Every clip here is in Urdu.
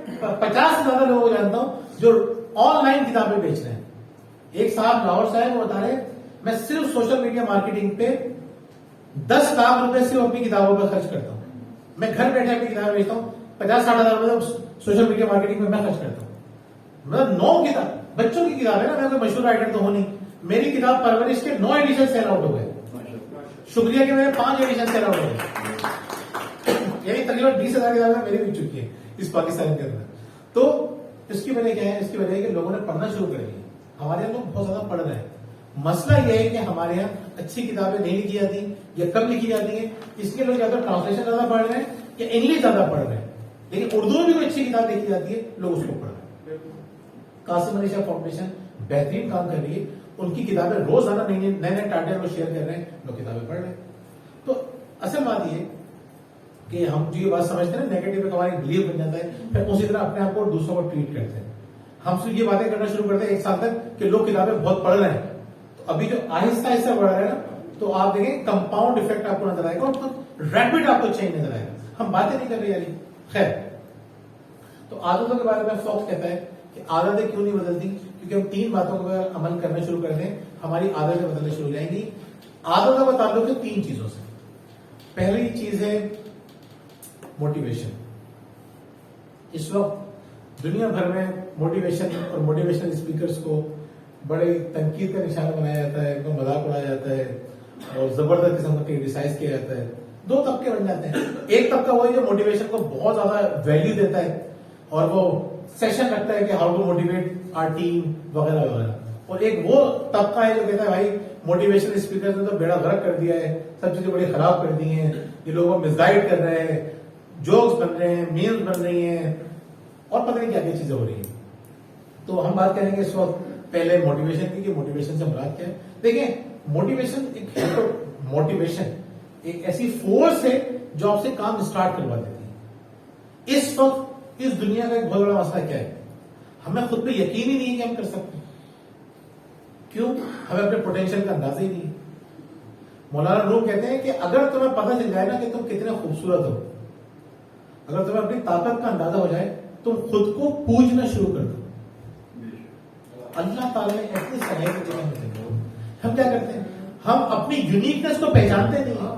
50 سے زیادہ لوگوں کو جانتا ہوں جو آن لائن کتابیں بیچ رہے ہیں. ایک صاحب لاہور صاحب وہ بتا رہے ہیں میں صرف سوشل میڈیا مارکیٹنگ پہ 10 لاکھ روپے صرف اپنی کتابوں پہ خرچ کرتا ہوں. میں گھر بیٹھے اپنی کتابیں بیچتا ہوں, 50-60 ہزار روپے سوشل میڈیا مارکیٹنگ میں خرچ کرتا ہوں. مطلب 9 کتاب بچوں کی کتاب ہے نا, میں کوئی مشہور رائٹر تو ہوں نہیں. میری کتاب پرورش کے 9 ایڈیشن سیل آؤٹ ہو گئے. شکریہ کہ میرے 5 ایڈیشن سیل آؤٹ ہو گئے. یہی تقریباً 20,000 کتابیں میری بک چکی ہے اس پاکستان کے اندر. تو اس کی وجہ کیا ہے؟ اس کی وجہ ہے کہ لوگوں نے پڑھنا شروع کر دیا. ہمارے یہاں لوگ بہت زیادہ پڑھ رہے ہیں. مسئلہ یہ ہے کہ ہمارے یہاں اچھی کتابیں نہیں لکھی جاتی یا کم لکھی جاتی ہیں, اس لیے لوگ یا تو ٹرانسلیشن زیادہ پڑھ رہے ہیں یا انگلش زیادہ پڑھ رہے ہیں. لیکن اردو میں بھی کوئی اچھی کتاب لکھی جاتی ہے, لوگ اس کو پڑھ رہے ہیں. قاسم علی شاہ فاؤنڈیشن بہترین کام کر رہی ہے. ان کی کتابیں روزانہ نئے نئے ٹارگیٹ کو شیئر کر رہے ہیں, لوگ کتابیں پڑھ رہے ہیں. تو اصل بات یہ کہ ہم جو یہ بات سمجھتے ہیں نا نیگیٹو ایک ہماری بلیف بن جاتا ہے, پھر اسی طرح اپنے آپ کو دوسروں کو ٹریٹ کرتے ہیں. ہم صرف یہ باتیں کرنا شروع کرتے ہیں 1 سال تک کہ لوگ کتابیں بہت پڑھ رہے ہیں. تو ابھی جو آہستہ آہستہ بڑھ رہا ہے نا, تو آپ دیکھیں کمپاؤنڈ افیکٹ آپ کو نظر آئے گا اور ریپڈ آپ کو چینج نظر آئے گا. ہم باتیں نہیں کر رہے یعنی خیر. تو عادتوں کے بارے میں فوکس کہتا ہے کہ عادتیں کیوں نہیں بدلتی, کیونکہ ہم 3 باتوں پر عمل کرنا شروع کر دیں ہماری عادتیں بدلنا شروع ہو جائیں گی. عادتوں کا تعلق ہے 3 چیزوں سے. پہلی چیز ہے موٹیویشن. اس وقت دنیا بھر میں موٹیویشن اور موٹیویشنل اسپیکرز کو بڑے تنقید کا نشانہ بنایا جاتا ہے, ان کو مذاق اڑایا جاتا ہے اور زبردست قسم کا کرٹیسائز کیا جاتا ہے. 2 طبقے بن جاتے ہیں. ایک طبقہ وہ ہے جو موٹیویشن کو بہت زیادہ ویلیو دیتا ہے اور وہ سیشن رکھتا ہے کہ how to motivate our team وغیرہ وغیرہ. اور ایک وہ طبقہ ہے جو کہتا ہے بھائی موٹیویشن اسپیکر نے تو بیڑا غرق کر دیا ہے, سب چیزیں بڑی خراب کر دی ہیں, یہ لوگوں کو مسگائیڈ کر رہے ہیں, جوکس بن رہے ہیں, میمز بن رہی ہیں اور پتہ نہیں کیا کیا چیزیں ہو رہی ہیں. تو ہم بات کریں گے اس وقت پہلے موٹیویشن کی کہ موٹیویشن سے مراد کیا ہے. دیکھیں موٹیویشن ایک ایسی فورس ہے جو آپ سے کام اسٹارٹ کروا دیتی ہے. اس وقت اس دنیا کا ایک بہت بڑا مسئلہ کیا ہے, ہمیں خود پہ یقین ہی نہیں ہے کہ ہم کر سکتے ہیں. کیوں؟ ہمیں اپنے پوٹینشیل کا اندازہ ہی نہیں ہے. مولانا روم کہتے ہیں کہ اگر تمہیں پتہ چل جائے نا کہ تم کتنے خوبصورت ہو, اگر تمہیں اپنی طاقت کا اندازہ ہو جائے, تم خود کو پوجنا شروع کر دو. اللہ تعالیٰ نے ایسی صلاحیت دی. ہم کیا کرتے ہیں, ہم اپنی یونیکنیس کو پہچانتے نہیں ہیں.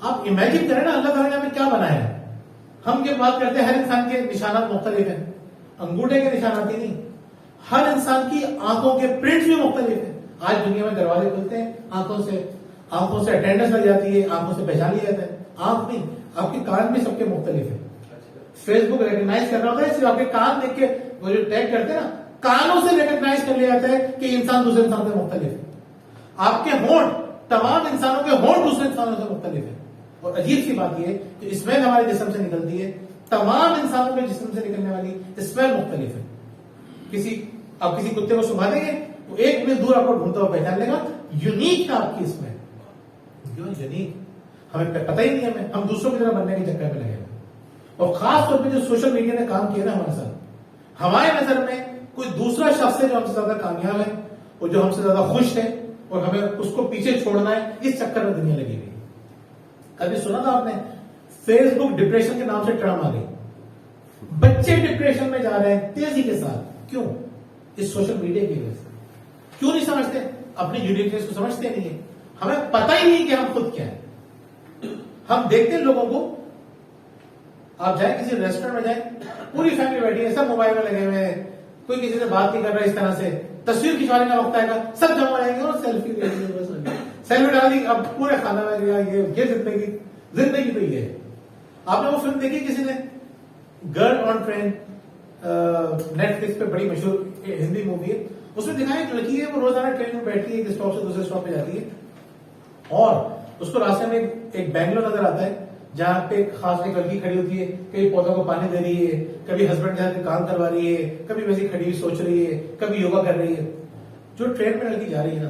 آپ امیجن کریں نا اللہ تعالیٰ نے ہمیں کیا بنایا ہے. ہم یہ بات کرتے ہیں ہر انسان کے نشانات مختلف ہیں, انگوٹھے کے نشانات ہی نہیں, ہر انسان کی آنکھوں کے پرنٹس بھی مختلف ہیں. آج دنیا میں دروازے کھلتے ہیں آنکھوں سے اٹینڈنس لگ جاتی ہے, آنکھوں سے پہچان لیا جاتا ہے. آنکھ نہیں, آپ کے کان بھی سب کے مختلف ہیں. فیس بک ریکگنائز کر رہا ہوتا ہے, صرف آپ کے کان دیکھ کے وہ جو ٹیگ کرتے ہیں نا, کانوں سے ریکگنائز کر لیا جاتا ہے کہ انسان دوسرے انسان سے مختلف ہے. آپ کے ہونٹ, تمام انسانوں کے ہونٹ دوسرے انسانوں سے مختلف ہے. اور عجیب سی بات یہ ہے کہ اسمیل ہمارے جسم سے نکلتی ہے, تمام انسانوں کے جسم سے نکلنے والی اسمیل مختلف ہے. آپ کسی کتے کو سنگھا دیں گے تو 1 منٹ دور آپ کو ڈھونڈتا ہوا پہچان لے گا, یونیک ہے آپ کی اسمیل. یونیک ہمیں پتہ ہی نہیں ہے, ہم دوسروں کی طرح بننے کے چکر میں لگے ہوئے. اور خاص طور پہ جو سوشل میڈیا نے کام کیا نا ہمارے ساتھ, ہمارے نظر میں کوئی دوسرا شخص ہے جو ہم سے زیادہ کامیاب ہے اور جو ہم سے زیادہ خوش ہے, اور ہمیں اس کو پیچھے چھوڑنا ہے, اس چکر میں دنیا لگی ہوئی. کبھی سنا تھا آپ نے فیس بک ڈپریشن کے نام سے ٹرم آ گئی. بچے ڈپریشن میں جا رہے ہیں تیزی کے ساتھ. کیوں؟ اس سوشل میڈیا کی وجہ سے. کیوں نہیں سمجھتے؟ اپنی یونیکنیس کو سمجھتے نہیں ہے. ہمیں پتہ ہی نہیں کہ ہم خود کیا ہیں. ہم دیکھتے ہیں لوگوں کو, آپ جائیں کسی ریسٹورینٹ میں جائیں, پوری فیملی بیٹھی ہے, سب موبائل میں لگے ہوئے ہیں, کوئی کسی سے بات نہیں کر رہا. اس طرح سے تصویر کھنچوانے کا وقت آئے گا, سب جمع ہو جائیں گے اور سیلفی سیلفی ڈال دی. اب پورے کھانا میں گیا. یہ زندگی تو یہ ہے. آپ نے وہ فلم دیکھی کسی نے, گرل آن ٹرین, نیٹ فلکس پہ بڑی مشہور ہندی مووی ہے. اس میں دکھایا ایک لڑکی ہے, وہ روزانہ ٹرین میں بیٹھتی ہے, ایک اسٹاپ سے دوسرے اسٹاپ پہ جاتی ہے, اور اس کو راستے میں ایک بینگلو نظر آتا ہے جہاں پہ خاص ایک لڑکی کھڑی ہوتی ہے, کبھی پودوں کو پانی دے رہی ہے, کبھی ہسبینڈ کے ساتھ کام کروا رہی ہے, کبھی ویسے کھڑی ہوئی سوچ رہی ہے, کبھی یوگا کر رہی ہے. جو ٹرین میں لڑکی جا رہی ہے نا,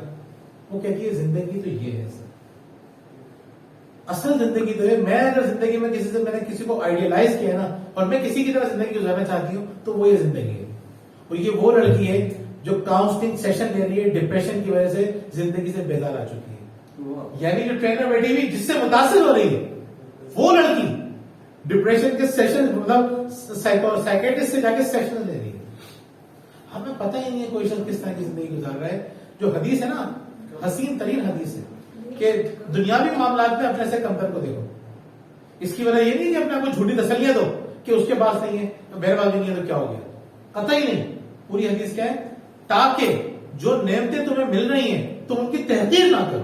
وہ کہتی ہے زندگی تو یہ ہے سر, اصل زندگی تو ہے. میں اگر زندگی میں میں نے کسی کو آئیڈیلائز کیا نا, اور میں کسی کی طرح زندگی گزارنا چاہتی ہوں, تو وہ یہ زندگی ہے. اور یہ وہ لڑکی ہے جو کاؤنسلنگ سیشن لے رہی ہے, ڈپریشن کی وجہ سے زندگی سے بیزار آ چکی ہے. یعنی جو ٹرین میں بیٹھی ہوئی جس سے متاثر ہو رہی ہے, وہ لڑکی ڈپریشن کے سیشن مطلب سائیکیٹرسٹ سے جا کے سیشن لے رہی ہے. ہمیں پتہ ہی نہیں ہے کوئی شخص کس طرح کی زندگی گزار رہا ہے. جو حدیث ہے نا, حسین ترین حدیث ہے کہ دنیاوی معاملات میں اپنے سے کمتر کو دیکھو. اس کی وجہ یہ نہیں کہ اپنے آپ کو جھوٹی تسلیاں دو کہ اس کے پاس نہیں ہے, میرے پاس بھی نہیں ہے تو کیا ہو گیا. قطعی نہیں. پوری حدیث کیا ہے, تاکہ جو نعمتیں تمہیں مل رہی ہیں تم ان کی تحقیر نہ کرو.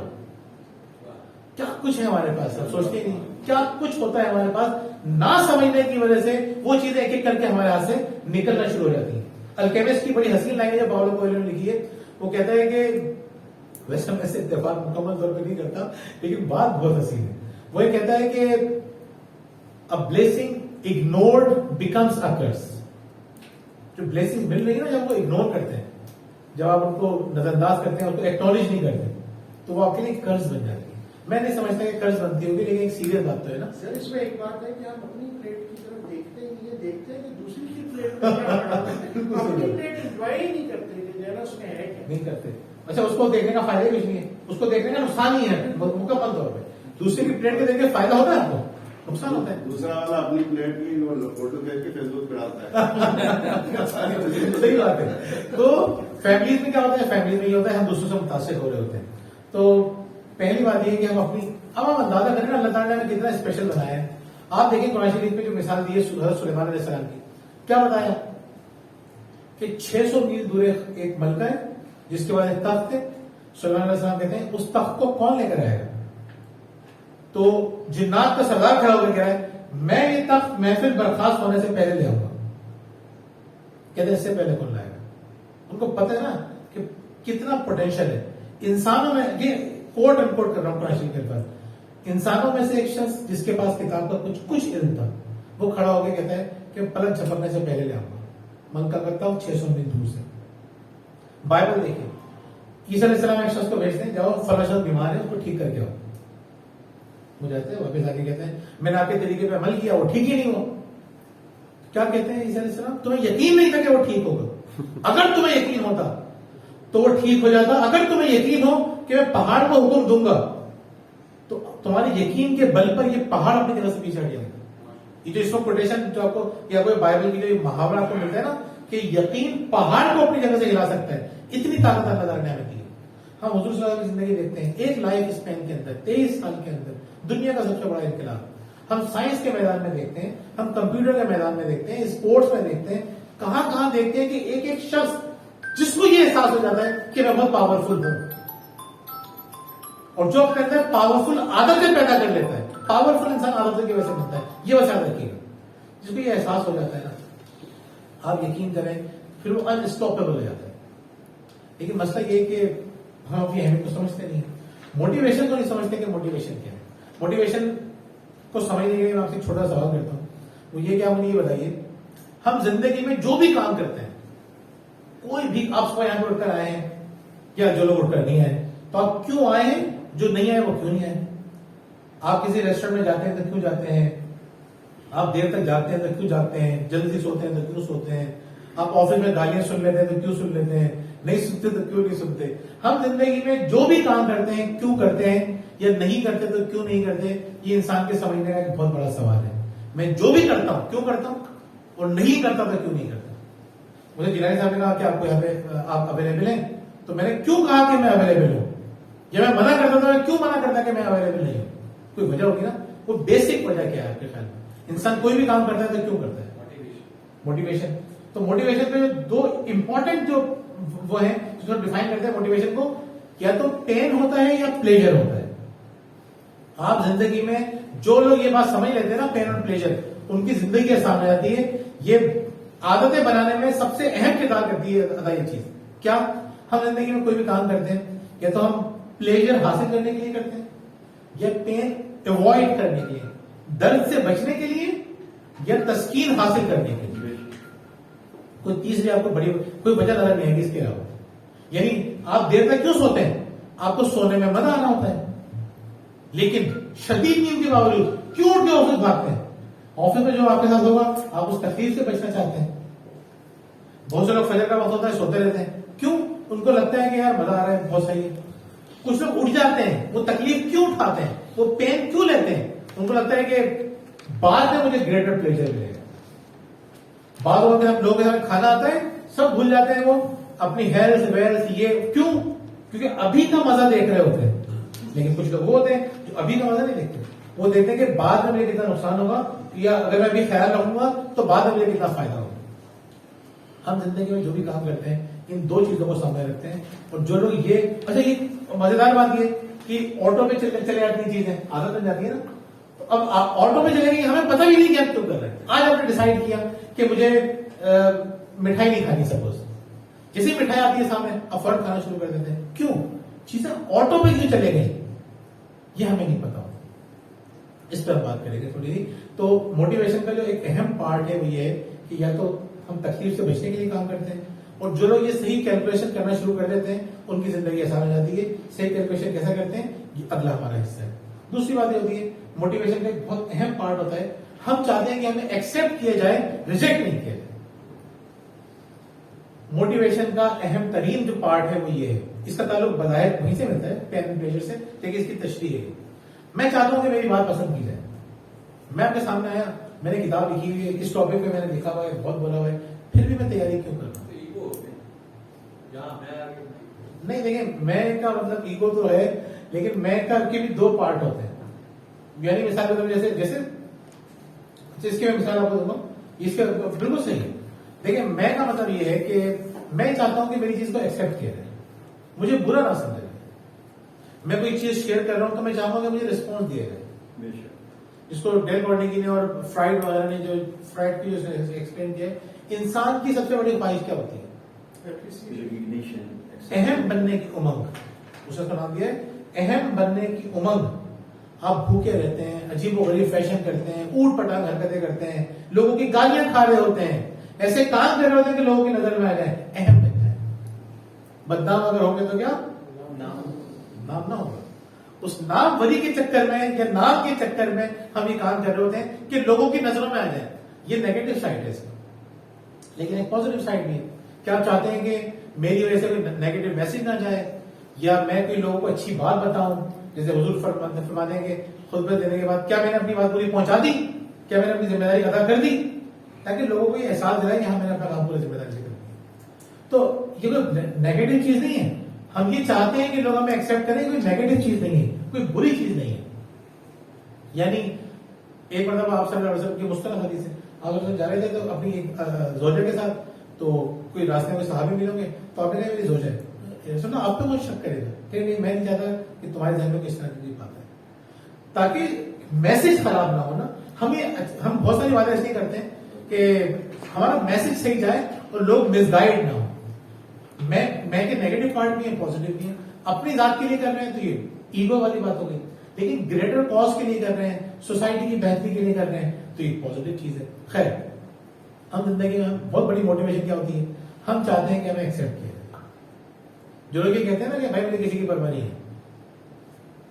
کیا کچھ ہے ہمارے پاس, ہم سوچتے ہی نہیں کیا کچھ ہوتا ہے ہمارے پاس. نہ سمجھنے کی وجہ سے وہ چیزیں ایک ایک کر کے ہمارے ہاتھ سے نکلنا شروع ہو جاتی ہیں. الکیمسٹ کی بڑی حسین لینگویج ہے, پاولو کوئلو نے لکھی ہے. وہ کہتا ہے کہ ویسے میں سے اتفاق مکمل طور پہ نہیں کرتا لیکن بات بہت حسین ہے. وہ یہ کہتا ہے کہ a blessing ignored becomes a curse. جو بلیسنگ مل رہی ہے نا, جب وہ اگنور کرتے ہیں, جب آپ ان کو نظر انداز کرتے ہیں, ان کو ایکنالج نہیں کرتے, تو وہ آپ کے لیے قرض بن جاتی ہے. میں نہیں سمجھتا کہ قرض بنتی ہوگی, لیکن ایک سیریس بات تو ہے نا سر. اس میں ایک بات ہے کہ ہم اپنی پلیٹ کی طرف دیکھتے ہی نہیں, دیکھتے ہیں کہ دوسری کی پلیٹ میں کیا پڑا ہے. اپنی پلیٹ انجوائے ہی نہیں کرتے کہ ذرا اس میں ہے کیا, نہیں کرتے. اچھا, اس کو دیکھنے کا فائدہ کچھ نہیں ہے, اس کو دیکھنے کا نقصان ہی ہے مکمل طور پہ. دوسری کی پلیٹ کے دیکھ کے فائدہ ہوتا ہے آپ کو, نقصان ہوتا ہے. دوسرا والا اپنی پلیٹ کی فوٹو دیکھ کے فیس بک پہ ڈالتا ہے. صحیح بات ہے. تو فیملیز میں کیا ہوتا ہے, فیملیز میں یہ ہوتا ہے ہم دوسروں سے متاثر ہو رہے ہوتے ہیں. تو پہلی بات یہ ہے کہ ہم اپنی, اب ہم اندازہ کریں نا اللہ تعالیٰ نے کتنا اسپیشل بنایا ہے. آپ دیکھیں قرآن شریف میں جو مثال دی ہے حضرت سلیمان علیہ السلام کی, کیا بتایا کہ 600 میل دور ایک ملکہ ہے جس کے بعد ایک تخت ہے. سلیمان علیہ السلام کہتے ہیں اس تخت کو کون لے کر آئے گا؟ تو جنات کا سردار کھڑا ہو کر کہہ رہا ہے میں یہ تخت محفل برخاست ہونے سے پہلے لے آؤں گا. کہتے ہیں اس سے پہلے کون لائے گا؟ ان کو پتہ ہے نا کہ کتنا پوٹینشیل ہے انسانوں میں. یہ کوٹ ان کوٹ کر رہا ہوں قرآن شریف کے پاس. انسانوں میں سے ایک شخص جس کے پاس کتاب کا کچھ علم تھا, وہ کھڑا ہو کے کہتا ہے کہ پلک جھپکنے سے پہلے لے آؤں گا. منکا کرتا ہوں 600 میل دور سے. بائبل دیکھیں, عیسیٰ علیہ السلام ایک شخص کو بھیجتے ہیں, جاؤ فلاں شخص بیمار ہے اس کو ٹھیک کر کے آؤ. وہ جاتے ہیں, واپس آ کے کہتے ہیں میں نے آپ کے طریقے پہ عمل کیا, وہ ٹھیک ہی نہیں ہوا. کیا کہتے ہیں عیسیٰ علیہ السلام, تمہیں یقین نہیں تھا کہ وہ ٹھیک ہوگا. اگر تمہیں یقین ہوتا تو وہ ٹھیک ہو جاتا. اگر تمہیں یقین ہو کہ میں پہاڑ کو حکم دوں گا تو تمہارے یقین کے بل پر یہ پہاڑ اپنی جگہ سے پیچھے ہٹ جائے گا. یہ جو اس کو کوٹیشن جو آپ کو یا کوئی بائبل کی جو محاورہ آپ کو ملتا ہے نا کہ یقین پہاڑ کو اپنی جگہ سے ہلا سکتا ہے, اتنی طاقت اللہ تعالیٰ نے ہمیں دی ہے. ہم حضور صلی اللہ علیہ وسلم کی زندگی دیکھتے ہیں, ایک لائف اسپین کے اندر 23 سال کے اندر دنیا کا سب سے بڑا انقلاب. ہم سائنس کے میدان میں دیکھتے ہیں, ہم کمپیوٹر کے میدان میں دیکھتے ہیں, اسپورٹس میں دیکھتے ہیں, کہاں دیکھتے ہیں کہ ایک ایک شخص جس کو یہ احساس ہو جاتا ہے کہ میں بہت پاورفل ہوں, اور جو اپنے اندر پاورفل عادتیں پیدا کر لیتا ہے. پاورفل انسان عادتوں کی وجہ سے بنتا ہے, یہ وجہ رکھیے گا. جس کو یہ احساس ہو جاتا ہے نا, آپ یقین کریں پھر وہ انسٹاپیبل ہو جاتا ہے. لیکن مسئلہ یہ کہ ہم اپنی اہمیت کو سمجھتے نہیں, موٹیویشن کو نہیں سمجھتے کہ موٹیویشن کیا ہے. موٹیویشن کو سمجھنے کے لیے میں آپ سے چھوٹا سوال کرتا ہوں, وہ یہ کہ آپ مجھے یہ بتائیے, ہم زندگی میں جو بھی کام کرتے ہیں, کوئی بھی, آپ صبح یہاں پہ اٹھ کر آئے ہیں یا جو لوگ اٹھ کر نہیں آئے, تو آپ کیوں آئے ہیں, جو نہیں آئے وہ کیوں نہیں آئے. آپ کسی ریسٹورینٹ میں جاتے ہیں تو کیوں جاتے ہیں, آپ دیر تک جاتے ہیں تو کیوں جاتے ہیں, جلدی سوتے ہیں تو کیوں سوتے ہیں, آپ آفس میں گالیاں سن لیتے ہیں تو کیوں سن لیتے ہیں, نہیں سنتے تو کیوں نہیں سنتے. ہم زندگی میں جو بھی کام کرتے ہیں کیوں کرتے ہیں, یا نہیں کرتے تو کیوں نہیں کرتے, یہ انسان کے سمجھنے کا ایک بہت بڑا سوال ہے. میں جو بھی کرتا ہوں کیوں کرتا ہوں, اور نہیں کرتا تو کیوں نہیں کرتا. مجھے جیلانی صاحب نے کہا کہ آپ کو یہاں پہ آپ اویلیبل ہیں, تو میں نے کیوں کہا کہ میں اویلیبل ہوں. جب میں منع کرتا تھا, میں کیوں منع کرتا کہ میں اویلیبل نہیں ہوں, کوئی وجہ ہوگی نا. وہ بیسک وجہ کیا ہے آپ کے خیال میں, انسان کوئی بھی کام کرتا ہے تو کیوں کرتا ہے؟ موٹیویشن. تو موٹیویشن پہ دو امپورٹنٹ جو وہ ہیں جو ڈیفائن کرتے ہیں موٹیویشن کو, یا تو پین ہوتا ہے یا پلیجر ہوتا ہے. آپ زندگی میں جو لوگ یہ بات سمجھ لیتے ہیں نا, پین اور پلیجر, ان کی زندگی آسان ہو جاتی ہے. یہ عادتیں بنانے میں سب سے اہم کردار کرتی ہے ادا یہ چیز. کیا ہم زندگی میں کوئی بھی کام کرتے ہیں, یا تو ہم پلیجر حاصل کرنے کے لیے کرتے ہیں, یا پین اوائڈ کرنے کے لیے, درد سے بچنے کے لیے, یا تسکین حاصل کرنے کے لیے. کوئی تیسری آپ کو بڑی کوئی وجہ نظر نہیں ہے کہ اس کے علاوہ. یعنی آپ دیر تک کیوں سوتے ہیں, آپ کو سونے میں مزہ آنا ہوتا ہے, لیکن شدید نیند کے باوجود کیوں اٹھ کے آفس بھاگتے ہیں. آفس میں جو آپ کے ساتھ ہوگا آپ اس تکلیف سے بچنا چاہتے ہیں. بہت سے لوگ فجر کا وقت ہوتا ہے سوتے رہتے ہیں, کیوں, ان کو لگتا ہے کہ یار مزہ آ رہا ہے, بہت صحیح ہے. کچھ لوگ اٹھ جاتے ہیں, وہ تکلیف کیوں اٹھاتے ہیں, وہ پین کیوں لیتے ہیں, ان کو لگتا ہے کہ بعد میں مجھے گریٹر پلیجر ملے گا. بعض لوگوں کے ساتھ کھانا آتا ہے سب بھول جاتے ہیں وہ اپنی ہیلتھ ویلتھ. یہ کیوں؟ کیونکہ ابھی کا مزہ دیکھ رہے ہوتے ہیں. لیکن کچھ لوگ وہ ہوتے ہیں جو ابھی کا مزہ نہیں دیکھتے, وہ دیکھتے ہیں کہ بعد میں مجھے کتنا نقصان ہوگا, یا اگر میں ابھی خیال رکھوں گا تو بعد میں مجھے کتنا فائدہ ہوگا. ہم زندگی میں جو بھی کام کرتے ہیں ان دو چیزوں کو سامنے رکھتے ہیں. اور جو لوگ یہ اچھا, یہ مزیدار بات یہ کہ آٹو پہ چلے جاتی ہیں چیزیں, عادت بن جاتی ہے نا. تو اب آٹو پہ چلے گی, ہمیں پتہ بھی نہیں کہ ہم کیوں کر رہے ہیں. آج آپ نے ڈیسائیڈ کیا کہ مجھے مٹھائی نہیں کھانی, سپوز جیسے مٹھائی آتی ہے سامنے اب فوراً کھانا شروع کر دیتے ہیں. کیوں؟ چیزیں آٹو پہ کیوں چلے گئی یہ ہمیں نہیں پتا. اس پر بات کریں گے تھوڑی سی. تو موٹیویشن کا جو ایک اہم پارٹ ہے وہ یہ ہے کہ یا تو ہم تکلیف سے بچنے کے لیے کام کرتے ہیں, اور جو لوگ یہ صحیح کیلکولیشن کرنا شروع کر دیتے ہیں ان کی زندگی آسان ہو جاتی ہے. صحیح کیلکولیشن کیسا کرتے ہیں, یہ اگلا ہمارا حصہ ہے. دوسری بات یہ ہوتی ہے موٹیویشن کا ایک بہت اہم پارٹ ہوتا ہے, ہم چاہتے ہیں کہ ہمیں ایکسپٹ کیا جائے, ریجیکٹ نہیں کیا جائے. موٹیویشن کا اہم ترین جو پارٹ ہے وہ یہ ہے. اس کا تعلق بظاہر وہیں سے ملتا ہے, پین اینڈ پلیجر سے, لیکن اس کی تشریح ہے. میں چاہتا ہوں کہ میری بات پسند کی جائے. میں آپ کے سامنے آیا, میں نے کتاب لکھی ہوئی ہے, اس ٹاپک پہ میں نے لکھا ہوا ہے, بہت بولا ہوا ہے, پھر بھی میں تیاری کیوں کر رہا ہوں؟ نہیں دیکھیں, میں کا مطلب ایگو تو ہے, لیکن میں کا کے بھی دو پارٹ ہوتے ہیں. یعنی مثال کے طور پر جیسے اس کی میں مثال آپ کو دوں گا, اس کا بالکل صحیح ہے. دیکھیں میں کا مطلب یہ ہے کہ میں چاہتا ہوں کہ میری چیز کو ایکسپٹ کیا جائے, مجھے برا نہ سمجھا جائے. میں کوئی چیز شیئر کر رہا ہوں تو میں چاہوں گا کہ مجھے رسپانس دیا جائے. جس کو ڈیل کارنیگی نے اور فرائڈ وغیرہ نے جو فرائڈ کی جو ایکسپلین کیا ہے, انسان کی سب سے بڑی خواہش کیا ہوتی ہے؟ اہم بننے کی امنگ. اس کا نام دیا ہے اہم بننے کی امنگ. آپ بھوکے رہتے ہیں, عجیب و غریب فیشن کرتے ہیں, اوٹ پٹانگ حرکتیں کرتے ہیں, لوگوں کی گالیاں کھا رہے ہوتے ہیں, ایسے کام کر رہے ہوتے ہیں کہ لوگوں کی نظر میں آ جائیں, اہم بن جائیں. بدنام اگر ہوں گے تو کیا نام نہ ہوگا. اس نام وری کے چکر میں یا نام کے چکر میں ہم یہ کام کر رہے ہوتے ہیں کہ لوگوں کی نظروں میں آ جائیں. یہ نیگیٹو سائڈ ہے اس کا. لیکن ایک پازیٹو سائڈ بھی ہے. کیا آپ چاہتے ہیں کہ میری وجہ سے کوئی نیگیٹو میسج نہ جائے, یا میں کوئی لوگوں کو اچھی بات بتاؤں, جیسے حضور فرماتے ہیں کہ خطبہ دینے کے بعد کیا میں نے اپنی بات پوری پہنچا دی, کیا میں نے اپنی ذمہ داری ادا کر دی, تاکہ لوگوں کو یہ احساس دلائے کہ ہاں میں نے اپنا کام پورا ذمہ داری سے کر دیا. تو یہ کوئی نیگیٹو چیز نہیں ہے. ہم یہ چاہتے ہیں کہ لوگ ہمیں ایکسپٹ کریں, کوئی نیگیٹو چیز نہیں ہے, کوئی بری چیز نہیں ہے. یعنی ایک مرتبہ آپ صلی اللہ علیہ وسلم کی مستند حدیث ہے, آپ جا رہے تھے تو اپنی زوجہ کے ساتھ, تو کوئی راستے میں صحابی ملیں گے تو آپ نے کہا میری زوجہ ہے, سننا آپ پہ مجھے شک کرے گا کہ نہیں میں نہیں چاہتا کہ تمہارے ذہن میں کس طرح کی بات ہے, تاکہ میسج خراب نہ ہو نا. ہم بہت ساری باتیں ایسی کرتے ہیں کہ ہمارا میسج صحیح جائے اور لوگ مس گائڈ نہ ہو. میں کے نیگیٹو پارٹ بھی ہے, پازیٹو بھی ہے. اپنی ذات کے لیے کر رہے ہیں تو یہ ایگو والی بات ہو گئی, لیکن گریٹر کاز کے لیے کر رہے ہیں, سوسائٹی کی بہتری کے لیے کر رہے ہیں تو یہ پازیٹو چیز ہے. خیر, ہم زندگی میں بہت بڑی موٹیویشن کیا ہوتی ہے, ہم چاہتے ہیں کہ ہمیں ایکسپٹ کیا جائے. جو لوگ یہ کہتے ہیں نا کہ بھائی مجھے کسی کی پرواہ نہیں ہے,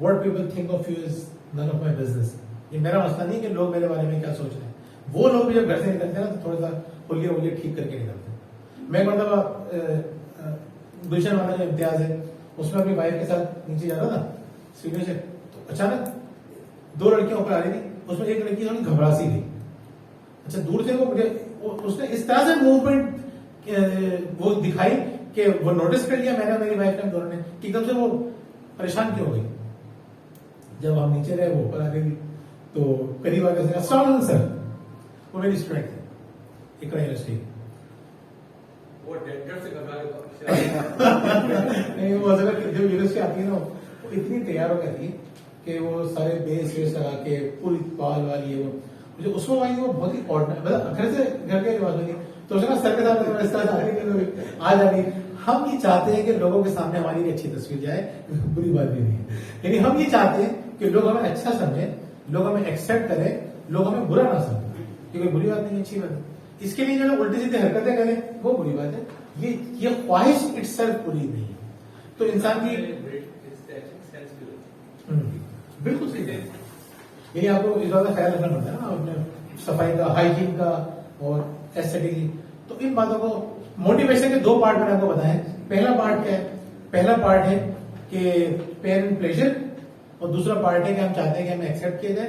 what people think of you is none of my business. یہ میرا مسئلہ نہیں کہ لوگ میرے بارے میں کیا سوچ رہے ہیں. وہ لوگ بھی جب گھر سے نکلتے ہیں نا تو تھوڑا سا ہولیے ٹھیک کر کے نکلتے ہیں. میں مطلب گلشن والا جو امتیاز ہے اس میں اپنی وائف کے ساتھ نیچے جا رہا تھا سیڑھیوں سے, تو اچانک دو لڑکیاں اوپر آ رہی تھی, اس میں ایک لڑکی تھوڑی گھبرا سی گئی. اچھا دور سے وہ مجھے اس نے اس طرح سے موومنٹ وہ دکھائی کہ وہ نوٹس کر لیا میں نے, میری وائف نے, دونوں نے, کہ ایک دم سے وہ پریشان کیوں ہو گئی. جب ہم نیچے رہے وہ اوپر آ گئی تو قریب آ کے السلام علیکم سر, وہ میری اسٹوڈنٹ تھی اقرا یونیورسٹی. وہ ڈیکٹر سے نہیں, وہ جب یونیورسٹی آتی ہے نا وہ اتنی تیار ہو جاتی ہے کہ وہ سارے بیس ویس لگا کے پوری بال والی ہے, وہ مجھے اس میں وہ بہت ہی مطلب گھر سے گھر کے رواج ہوتی ہے, تو اس نے سر کے ساتھ اس طرح آ جا رہی. ہم یہ چاہتے ہیں کہ لوگوں کے سامنے ہماری ایک اچھی تصویر جائے, بری بات بھی نہیں ہے. یعنی ہم یہ چاہتے ہیں کہ لوگ ہمیں اچھا سمجھیں, لوگ ہمیں ایکسپٹ کریں, لوگ ہمیں برا نہ سمجھیں. یہ کوئی بری بات نہیں, اچھی بات ہے. اس کے لیے جو لوگ الٹی سیدھی حرکتیں کریں وہ بری بات ہے. یہ خواہش اٹ سیلف بری نہیں ہے. تو انسان کی بالکل صحیح ہے. یعنی آپ کو اس بات کا خیال رکھنا پڑتا ہے نا, اپنے صفائی کا, ہائیجین کا اور ایسٹیٹک. تو ان باتوں کو موٹیویشن کے دو پارٹ میں نے آپ کو بتائے. پہلا پارٹ کیا ہے؟ پہلا پارٹ ہے کہ پین اینڈ پلیجر, اور دوسرا پارٹ ہے کہ ہم چاہتے ہیں کہ ہمیں ایکسپٹ کیا جائے.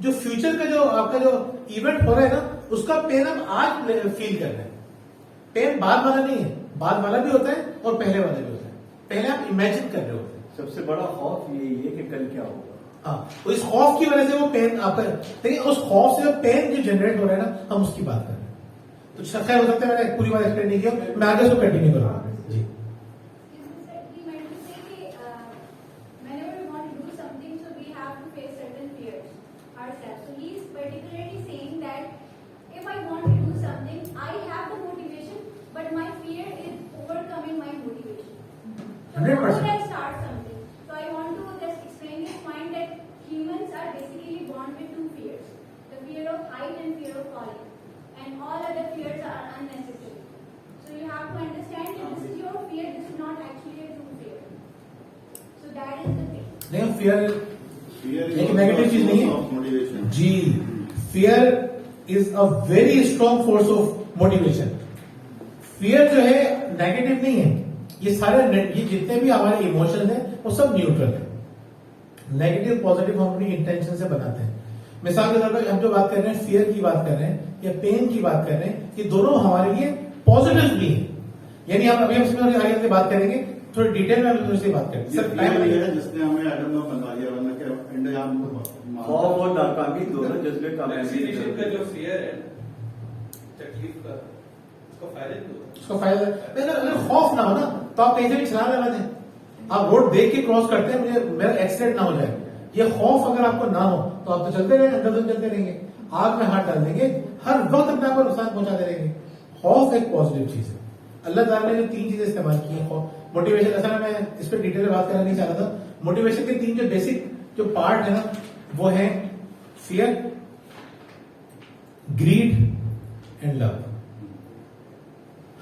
جو فیوچر کا جو آپ کا جو ایونٹ ہو رہا ہے نا اس کا پین ہم آج فیل کر رہے ہیں. پین بعد والا نہیں ہے, بعد والا بھی ہوتا ہے اور پہلے والا بھی ہوتا ہے. پہلے آپ امیجن کر رہے ہوتے ہیں. سب سے بڑا خوف یہی ہے کہ کل کیا ہوگا. ہاں, تو اس خوف کی وجہ سے وہ پین آپ کا, لیکن اس خوف سے جو پین جو جنریٹ ہو رہا ہے نا ہم اس کی بات کر رہے ہیں. تو خیر ہو سکتا ہے میں نے پوری بات ایکسپلین نہیں کیا, میں آگے اس کو کنٹینیو کروں گا. جی And all other fears are unnecessary. So you have to understand that this is your fear, this is not actually a true fear. So that is the thing. لیکن فیئر Fear is ایک also نیگیٹو a چیز source نہیں of ہے. motivation. جی, fear is a very strong force of motivation. Fear جو ہے نیگیٹو نہیں ہے. یہ سارے یہ جتنے بھی ہمارے ایموشن ہیں وہ سب نیوٹرل ہیں. نیگیٹو پازیٹو ہم اپنی انٹینشن سے بناتے ہیں. مثال کے طور پر ہم جو بات کر رہے ہیں فیئر کی بات کر رہے ہیں یا پین کی بات کر رہے ہیں, یہ دونوں ہمارے لیے پازیٹو بھی ہیں. یعنی ہم ابھی ہم اس میں آگے سے بات کریں گے تھوڑی ڈیٹیل میں ہم سے بات کریں گے. یہ سر fear یہ ہے جس نے ہمیں ایڈم کو بنا دیا, ورنہ کہ انڈیان خوف اور ناکامی دونوں جذبے ویکسینیشن کا کامیابی. جو فیئر ہے تکلیف کا, اس کا فائدہ نہیں ہوتا. اس کا فائدہ اگر خوف نہ ہو نا تو آپ کہیں سے بھی چلا لینا دیں. آپ روڈ دیکھ کے کراس کرتے ہیں مجھے میرا ایکسیڈنٹ نہ ہو جائے, یہ خوف اگر آپ کو نہ ہو تو آپ تو چلتے رہیں گے, اندر چلتے رہیں گے, آگ میں ہاتھ ڈال دیں گے, ہر وقت اپنے آپ کو نقصان پہنچاتے رہیں گے. خوف ایک پازیٹو چیز ہے. اللہ تعالیٰ نے جو 3 چیزیں استعمال کی ہیں موٹیویشن, اصل میں اس پہ ڈیٹیل میں بات کرنا نہیں چاہ رہا تھا. موٹیویشن کے 3 جو بیسک جو پارٹ ہے نا وہ ہیں فیئر, گریڈ اینڈ لو.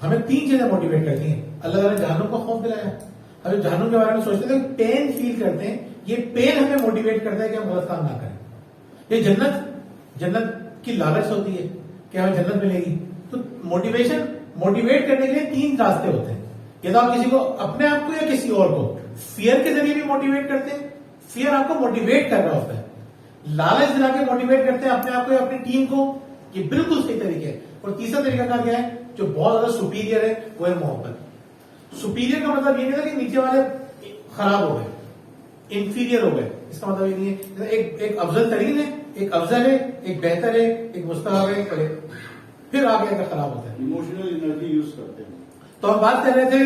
ہمیں 3 چیزیں موٹیویٹ کرتی ہیں. اللہ تعالیٰ نے جہنم کو خوف دلایا. ہمیں جہنم کے بارے میں سوچتے تھے, پین فیل کرتے ہیں, یہ پین ہمیں موٹیویٹ کرتا ہے کہ ہم غلط کام نہ کریں. یہ جنت کی لالچ ہوتی ہے کہ ہمیں جنت ملے گی. تو موٹیویٹ کرنے کے لیے 3 راستے ہوتے ہیں. یا تو آپ کسی کو اپنے آپ کو یا کسی اور کو فیئر کے ذریعے بھی موٹیویٹ کرتے ہیں, فیئر آپ کو موٹیویٹ کر رہا ہوتا ہے. لالچ دلا کے موٹیویٹ کرتے ہیں اپنے آپ کو یا اپنی ٹیم کو, یہ بالکل صحیح طریقہ ہے. اور تیسرا طریقہ کار کیا ہے جو بہت زیادہ سپیریئر ہے وہ ہے محبت. سپیریئر کا مطلب یہ نہیں تھا کہ نیچے والے خراب ہو گئے, انفیریئر ہو گئے. اس کا مطلب یہ نہیں ہے. ایک افضل ترین ہے, ایک افضل ہے, ایک بہتر ہے, ایک مستحب ہے, پھر آگے اگر خراب ہوتا ہے. ایموشنل انرجی یوز کرتے ہیں. تو ہم بات کر رہے تھے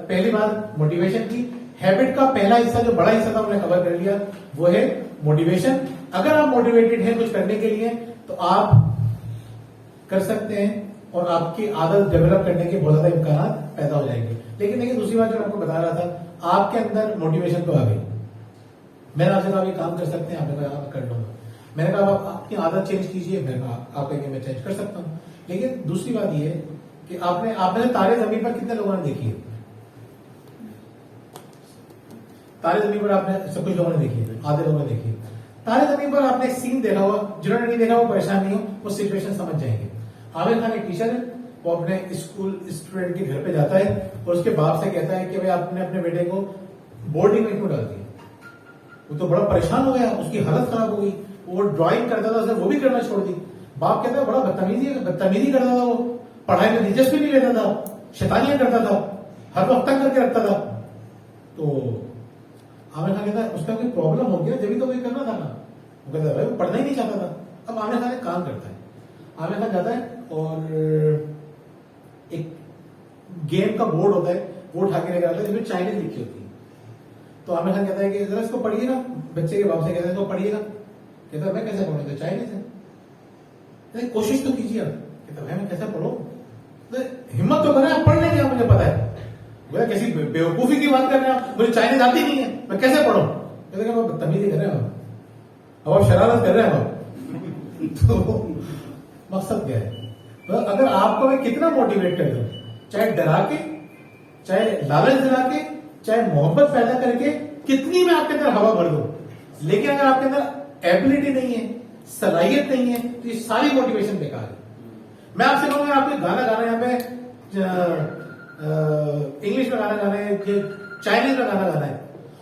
پہلی بات موٹیویشن کی. ہیبٹ کا پہلا حصہ جو بڑا حصہ تھا ہم نے کور کر لیا, وہ ہے موٹیویشن. اگر آپ موٹیویٹڈ ہیں کچھ کرنے کے لیے تو آپ کر سکتے ہیں اور آپ کی عادت ڈیولپ کرنے کے بہت زیادہ امکانات پیدا ہو جائیں گے. لیکن دوسری بات جو میں آپ کو بتا رہا تھا, آپ کے اندر موٹیویشن تو آ گئی. میں نے آپ سے کہا یہ کام کر سکتے ہیں, آپ نے کہا کر لوں گا. میں نے کہا آپ کی عادت چینج کیجیے, میں نے کہا آپ کہیں گے میں چینج کر سکتا ہوں. لیکن دوسری بات یہ ہے کہ آپ نے تارے زمین پر کتنے لوگوں نے دیکھی ہے؟ تارے زمین پر آپ نے سب کچھ لوگوں نے دیکھی ہے, آدھے لوگوں نے دیکھی ہے. تارے زمین پر آپ نے ایک سین دیکھا ہوا, جنہوں نے نہیں دیکھا وہ پریشان نہیں ہو, وہ سچویشن سمجھ جائیں گے. عامر خان ایک ٹیچر ہے, وہ اپنے اسکول اسٹوڈنٹ کے گھر پہ جاتا ہے اور اس کے باپ سے کہتا ہے کہ بھائی آپ نے اپنے بیٹے کو بورڈنگ میں کیوں ڈال دیا. وہ تو بڑا پریشان ہو گیا, اس کی حالت خراب ہو گئی. وہ ڈرائنگ کرتا تھا, وہ بھی کرنا چھوڑ دی. باپ کہتا ہے بڑا بدتمیزی کرتا تھا, وہ پڑھائی میں دلچسپی نہیں لیتا تھا, شیطانیاں کرتا تھا, ہر وقت تنگ کر کے رکھتا تھا. تو عامر خان کہتا ہے اس کا کوئی پرابلم ہو گیا, جبھی تو وہی کرنا تھا نا. وہ کہتا ہے بھائی وہ پڑھنا ہی نہیں چاہتا تھا. اب عامر خان ایک کام کرتا ہے, عامر خان جاتا ہے اور ایک گیم کا بورڈ ہوتا ہے وہ اٹھا کے لے کے آتا ہے جس میں چائنیز لکھی ہوتی ہے. تو عامر خان کہتا ہے کہ ذرا اس کو پڑھیے گا. بچے کے باپ سے کہتا ہے اس کو پڑھیے گا. کہتا ہے میں کیسے پڑھوں, تو چائنیز ہے. کوشش تو کیجیے آپ. کہتا ہے میں کیسے پڑھوں, ہمت تو کریں, آپ پڑھ لیں گے, مجھے پتا ہے. وہ کیسی بیوقوفی کی بات کر رہے ہیں آپ, مجھے چائنیز آتی نہیں ہے, میں کیسے پڑھوں. کہتے ہیں بدتمیزی کر رہے ہیں اب آپ شرارت کر رہے ہیں آپ. تو مقصد کیا ہے, اگر آپ کو میں کتنا موٹیویٹ کر دوں, چاہے ڈرا کے, چاہے لالچ دلا کے, چاہے محبت پیدا کر کے, کتنی میں آپ کے اندر ہوا بھر دوں, لیکن اگر آپ کے اندر ایبلٹی نہیں ہے, صلاحیت نہیں ہے, تو یہ ساری موٹیویشن بیکار ہے. میں آپ سے کہوں گا آپ کو گانا گانا یہاں پہ انگلش میں گانا گانا ہے, چائنیز میں گانا گانا ہے,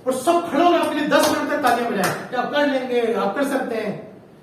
اور سب کھڑے ہو گئے آپ کے لیے 10 منٹ تک تالیاں بجائیں کہ آپ کر لیں گے, آپ کر سکتے ہیں.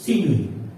CUE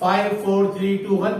5 4 3 2 1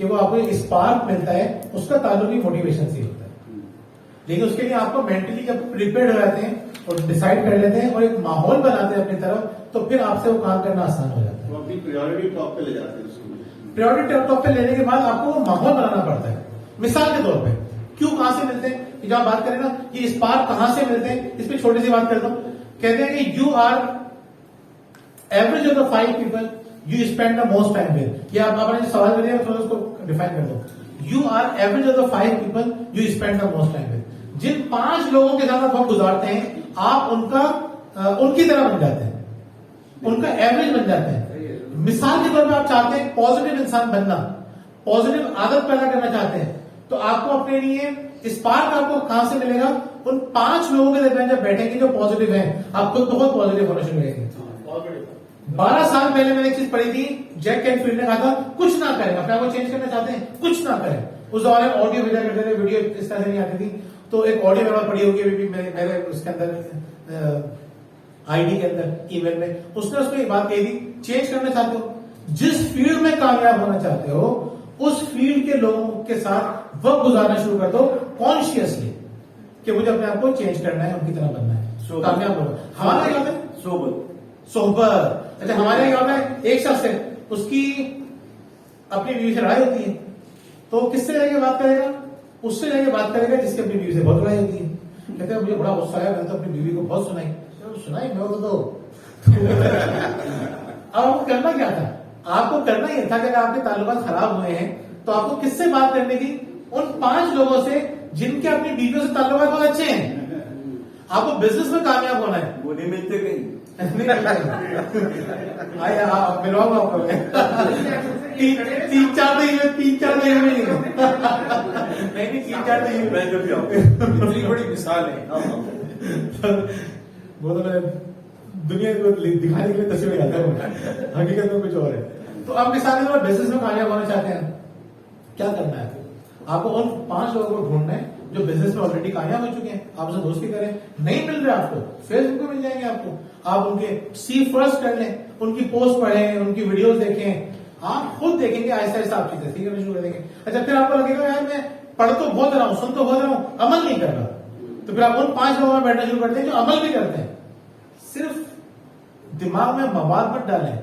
کہ وہ آپ کو اسپارک ملتا ہے, اس کا تعلق بھی موٹیویشن سے ہوتا ہے. لیکن اس کے لیے آپ کو مینٹلی جب پریپیئرڈ ہو جاتے ہیں اور ڈیسائیڈ کر لیتے ہیں اور ایک ماحول بناتے ہیں اپنی طرف, تو پھر آپ سے وہ کام کرنا آسان ہو جاتا ہے. وہ اپنی پریورٹی ٹاپ پہ لے جاتے ہیں اس کو. پریورٹی ٹاپ پہ لینے کے بعد آپ کو وہ ماحول بنانا پڑتا ہے. مثال کے طور پہ کیوں کہاں سے ملتے ہیں, جو آپ بات کریں نا یہ اسپارک کہاں سے ملتے ہیں, اس پہ چھوٹی سی بات کرتا ہوں. کہتے ہیں کہ you are average of the 5 people you spend the most time with. یہ آپ نے جو سوال کر دیا تھوڑا اس کو ڈیفائن کر دو. You are average of the 5 people you spend the most time with. جن 5 لوگوں کے ساتھ آپ وقت گزارتے ہیں آپ ان کی طرح بن جاتے ہیں, ان کا ایوریج بن جاتے ہیں. مثال کے طور پہ آپ چاہتے ہیں پازیٹیو انسان بننا, پازیٹیو عادت پیدا کرنا چاہتے ہیں, تو آپ کو اپنے لیے اسپارک آپ کو کہاں سے ملے گا, ان 5 لوگوں کے درمیان جب بیٹھیں گے جو پازیٹیو ہیں, آپ خود بہت پازیٹیو ہونا شروع کریں گے. 12 سال پہلے میں نے ایک چیز پڑھی تھی, جیک کینفیلڈ نے کہا تھا کچھ نہ کریں, اپنے آپ کو چینج کرنا چاہتے ہیں کچھ نہ کریں. اس زمانے میں آڈیو بھیجا کرتے تھے, ویڈیو اس طرح سے نہیں آتی تھی. تو ایک آڈیو میں پڑھی ہوگی ابھی بھی میرے اس کے اندر آئی ڈی کے اندر ای میل میں, اس نے اس کو یہ بات کہی تھی, چینج کرنا چاہتے ہو, جس فیلڈ میں کامیاب ہونا چاہتے ہو اس فیلڈ کے لوگوں کے ساتھ وقت گزارنا شروع کر دو کانشیسلی, کہ مجھے اپنے آپ کو چینج کرنا ہے, ان کی طرح بننا ہے, کامیاب ہوگا. ہمارا کیا ہے صحبت. اچھا ہمارے یہاں ہوتا ہے ایک شخص ہے, اس کی اپنی بیوی سے لڑائی ہوتی ہے, تو کس سے جا کے بات کرے گا, اس سے جا کے بات کرے گا جس کی اپنی بیوی سے بہت لڑائی ہوتی ہے. کہتے ہیں مجھے بڑا غصہ آیا, میں نے تو اپنی بیوی کو بہت سنائی میں تو اب آپ کو کرنا کیا تھا, آپ کو کرنا یہ تھا کہ اگر آپ کے تعلقات خراب ہوئے ہیں تو آپ کو کس سے بات کرنے کی, ان 5 لوگوں سے جن کے اپنی بیویوں سے تعلقات بہت اچھے ہیں. آپ کو بزنس میں کامیاب ہونا ہے, وہ نہیں ملتے کہیں. آپ ملواؤں گا آپ کو 3-4 دن میں نہیں 3-4 دن میں اتنی بڑی مثال ہے. وہ تو میں دنیا کو دکھانے کے لیے تصویر جاتا ہوں, حقیقت میں کچھ اور ہے. تو آپ مثال کے طور پر بزنس میں کامیاب ہونا چاہتے ہیں, کیا کرنا ہے آپ کو, ان 5 لوگوں کو ڈھونڈنا ہے جو بزنس میں آلریڈی کامیاب ہو چکے ہیں, آپ اسے دوستی کریں. نہیں مل رہے آپ کو, فیس بک پہ مل جائیں گے آپ کو, آپ ان کے سی فرسٹ کر لیں, ان کی پوسٹ پڑھیں, ان کی ویڈیوز دیکھیں, آپ خود دیکھیں گے آہستہ آہستہ آپ چیزیں سیکھنا شروع کر دیں گے. اچھا پھر آپ کو لگے گا یار میں پڑھ تو بہت رہا ہوں, سن تو بہت رہا ہوں, عمل نہیں کر رہا, تو پھر آپ ان 5 لوگوں میں بیٹھنا شروع کرتے ہیں جو عمل بھی کرتے ہیں. صرف دماغ میں مواد مت ڈالیں,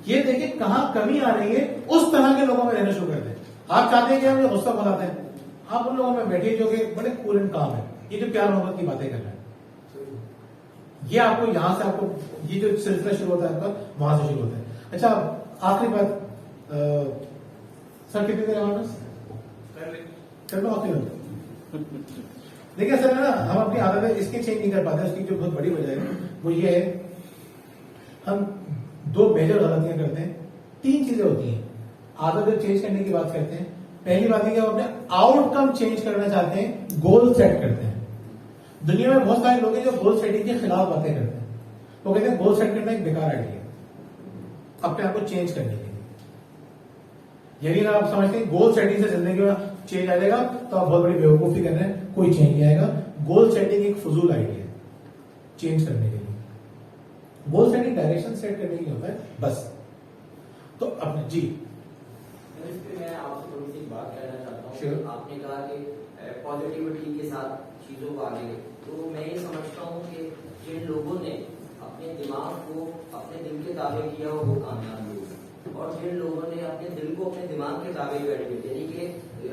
یہ دیکھیں کہاں کمی آ رہی ہے, اس طرح کے لوگوں میں رہنا شروع کر دیں. آپ چاہتے ہیں کہ مجھے غصہ بہت آتا ہے, آپ ان لوگوں میں بیٹھیے جو کہ بڑے کول اینڈ کام ہے, یہ جو پیار محبت کی باتیں کر رہے ہیں, یہ آپ کو یہاں سے آپ کو یہ جو سلسلہ شروع ہوتا ہے آپ کا وہاں سے شروع ہوتا ہے. اچھا آخری بات سر, کتنی دیر کر لو آخری بات. دیکھیے سر نا, ہم اپنی عادتیں اس کی چینج نہیں کر پاتے, اس کی جو بہت بڑی وجہ ہے وہ یہ ہے ہم 2 میجر غلطیاں کرتے ہیں. 3 چیزیں ہوتی ہیں عادتیں چینج کرنے کی بات کرتے ہیں. پہلی بات ہے کہ ہم اپنے آؤٹ کم چینج کرنا چاہتے ہیں, گول سیٹ کرتے ہیں. دنیا میں بہت سارے لوگ ہیں جو گول سیٹنگ کے خلاف باتیں کرتے ہیں. وہ کہتے ہیں گول سیٹ کرنا ایک بیکار آئیڈیا ہے اپنے آپ کو چینج کرنے کے لیے. یعنی اگر آپ سمجھتے ہیں گول سیٹنگ سے زندگی میں چینج آ جائے گا تو آپ بہت بڑی بیوقوفی کر رہے ہیں, کوئی چینج نہیں آئے گا. گول سیٹنگ ایک فضول آئیڈیا ہے چینج کرنے کے لیے. گول سیٹنگ ڈائریکشن سیٹ کرنے کے لیے ہوتا ہے بس. تو اپنے جی میں آپ سے تھوڑی سی بات کہنا چاہتا ہوں. Sure. آپ نے کہا کہ پازیٹیوٹی کے ساتھ چیزوں کو آگے, تو میں یہ سمجھتا ہوں کہ جن لوگوں نے اپنے دماغ کو اپنے دل کے تابع کیا وہ کامیاب لوگ, اور جن لوگوں نے اپنے دل کو اپنے دماغ کے تابع کر دیا, یعنی کہ ایک